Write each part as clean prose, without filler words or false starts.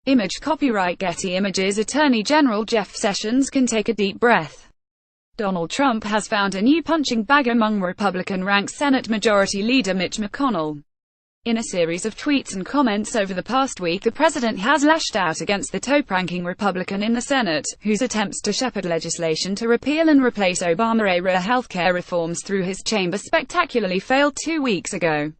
Image copyright Getty Images. Attorney General Jeff Sessions can take a deep breath. Donald Trump has found a new punching bag among Republican-ranked Senate Majority Leader Mitch McConnell. In a series of tweets and comments over the past week, the president has lashed out against the top-ranking Republican in the Senate, whose attempts to shepherd legislation to repeal and replace Obama-era healthcare reforms through his chamber spectacularly failed 2 weeks ago.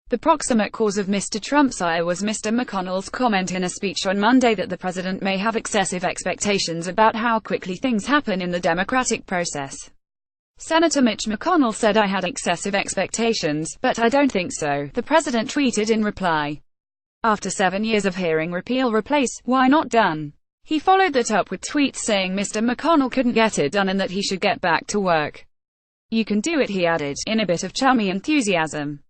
The proximate cause of Mr. Trump's ire was Mr. McConnell's comment in a speech on Monday that the president may have excessive expectations about how quickly things happen in the democratic process. Senator Mitch McConnell said, "I had excessive expectations, but I don't think so," the president tweeted in reply. After 7 years of hearing repeal, replace, why not done? He followed that up with tweets saying Mr. McConnell couldn't get it done and that he should get back to work. "You can do it," he added, in a bit of chummy enthusiasm.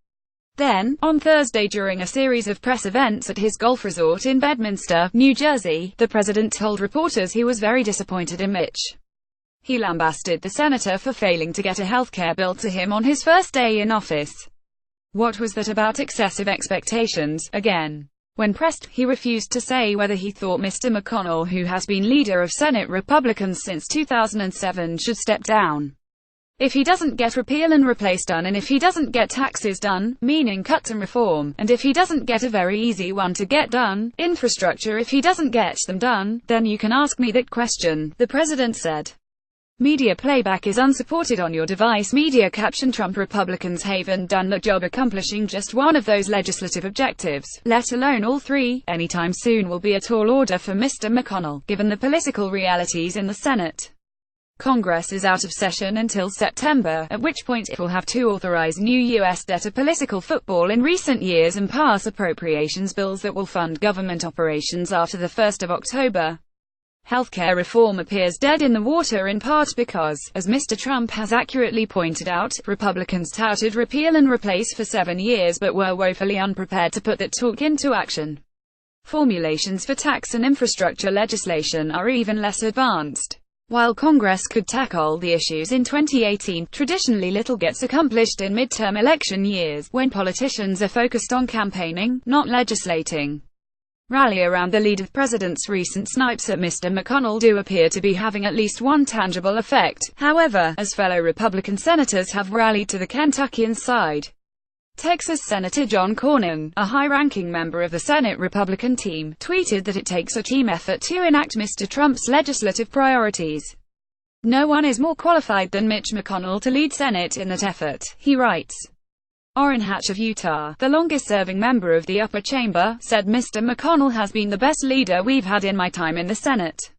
Then, on Thursday during a series of press events at his golf resort in Bedminster, New Jersey, the president told reporters he was very disappointed in Mitch. He lambasted the senator for failing to get a healthcare bill to him on his first day in office. What was that about excessive expectations, again? When pressed, he refused to say whether he thought Mr. McConnell, who has been leader of Senate Republicans since 2007, should step down. If he doesn't get repeal and replace done, and if he doesn't get taxes done, meaning cuts and reform, and if he doesn't get a very easy one to get done, infrastructure, if he doesn't get them done, then you can ask me that question, the president said. Media playback is unsupported on your device. Media caption: Trump Republicans haven't done the job accomplishing just one of those legislative objectives, let alone all three, anytime soon will be a tall order for Mr. McConnell, given the political realities in the Senate. Congress is out of session until September, at which point it will have to authorize new U.S. debt, a political football in recent years, and pass appropriations bills that will fund government operations after the 1st of October. Healthcare reform appears dead in the water in part because, as Mr. Trump has accurately pointed out, Republicans touted repeal and replace for 7 years but were woefully unprepared to put that talk into action. Formulations for tax and infrastructure legislation are even less advanced. While Congress could tackle the issues in 2018, traditionally little gets accomplished in midterm election years, when politicians are focused on campaigning, not legislating. Rally around the lead of president's recent snipes at Mr. McConnell do appear to be having at least one tangible effect, however, as fellow Republican senators have rallied to the Kentuckians' side. Texas Senator John Cornyn, a high-ranking member of the Senate Republican team, tweeted that it takes a team effort to enact Mr. Trump's legislative priorities. "No one is more qualified than Mitch McConnell to lead Senate in that effort," he writes. Orrin Hatch of Utah, the longest-serving member of the upper chamber, said, "Mr. McConnell has been the best leader we've had in my time in the Senate."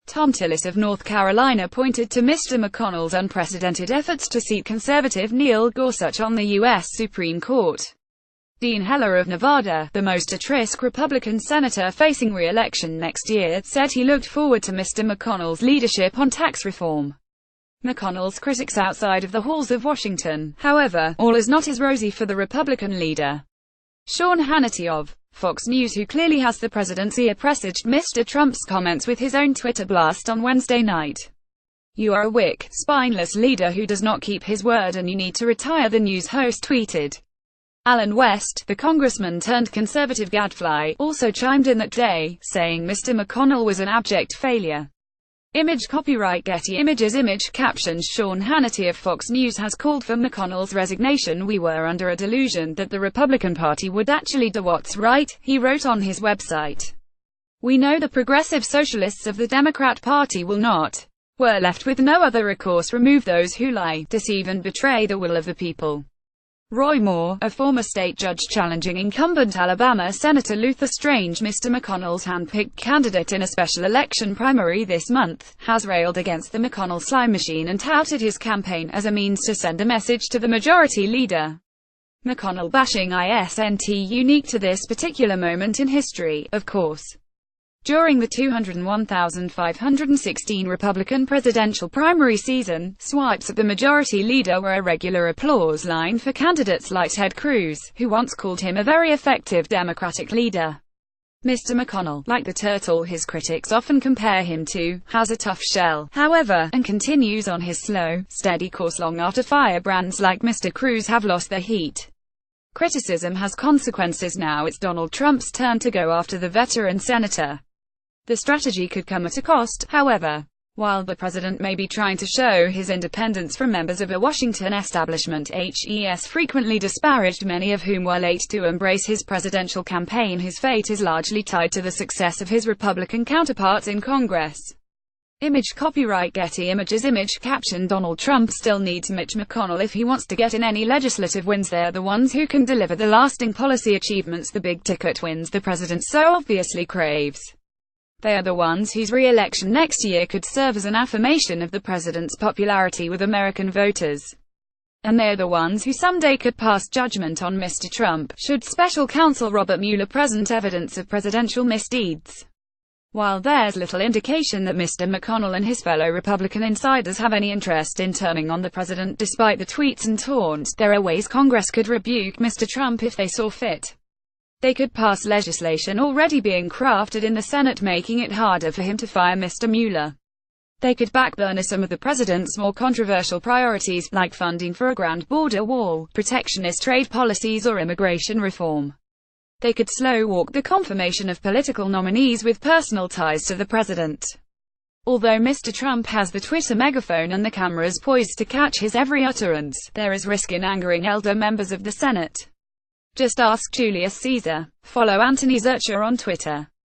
Tom Tillis of North Carolina pointed to Mr. McConnell's unprecedented efforts to seat conservative Neil Gorsuch on the U.S. Supreme Court. Dean Heller of Nevada, the most at-risk Republican senator facing re-election next year, said he looked forward to Mr. McConnell's leadership on tax reform. McConnell's critics outside of the halls of Washington, however, all is not as rosy for the Republican leader. Sean Hannity of Fox News, who clearly has the presidency, presaged Mr. Trump's comments with his own Twitter blast on Wednesday night. "You are a weak, spineless leader who does not keep his word and you need to retire," the news host tweeted. Alan West, the congressman-turned-conservative gadfly, also chimed in that day, saying Mr. McConnell was an abject failure. Image copyright Getty Images. Image caption: Sean Hannity of Fox News has called for McConnell's resignation. "We were under a delusion that the Republican Party would actually do what's right," he wrote on his website. "We know the progressive socialists of the Democrat Party will not. We're left with no other recourse: remove those who lie, deceive and betray the will of the people." Roy Moore, a former state judge challenging incumbent Alabama Senator Luther Strange, Mr. McConnell's hand-picked candidate in a special election primary this month, has railed against the McConnell slime machine and touted his campaign as a means to send a message to the majority leader. McConnell bashing isn't unique to this particular moment in history, of course. During the 201,516 Republican presidential primary season, swipes at the majority leader were a regular applause line for candidates like Ted Cruz, who once called him a very effective Democratic leader. Mr. McConnell, like the turtle his critics often compare him to, has a tough shell, however, and continues on his slow, steady course long after firebrands like Mr. Cruz have lost their heat. Criticism has consequences now. It's Donald Trump's turn to go after the veteran senator. The strategy could come at a cost, however. While the president may be trying to show his independence from members of a Washington establishment HES frequently disparaged, many of whom were late to embrace his presidential campaign, his fate is largely tied to the success of his Republican counterparts in Congress. Image copyright Getty Images. Image caption: Donald Trump still needs Mitch McConnell if he wants to get in any legislative wins. They're the ones who can deliver the lasting policy achievements, the big-ticket wins the president so obviously craves. They are the ones whose re-election next year could serve as an affirmation of the president's popularity with American voters. And they're the ones who someday could pass judgment on Mr. Trump, should special counsel Robert Mueller present evidence of presidential misdeeds. While there's little indication that Mr. McConnell and his fellow Republican insiders have any interest in turning on the president despite the tweets and taunts, there are ways Congress could rebuke Mr. Trump if they saw fit. They could pass legislation already being crafted in the Senate making it harder for him to fire Mr. Mueller. They could backburner some of the president's more controversial priorities, like funding for a grand border wall, protectionist trade policies or immigration reform. They could slow-walk the confirmation of political nominees with personal ties to the president. Although Mr. Trump has the Twitter megaphone and the cameras poised to catch his every utterance, there is risk in angering elder members of the Senate. Just ask Julius Caesar. Follow Anthony Zurcher on Twitter.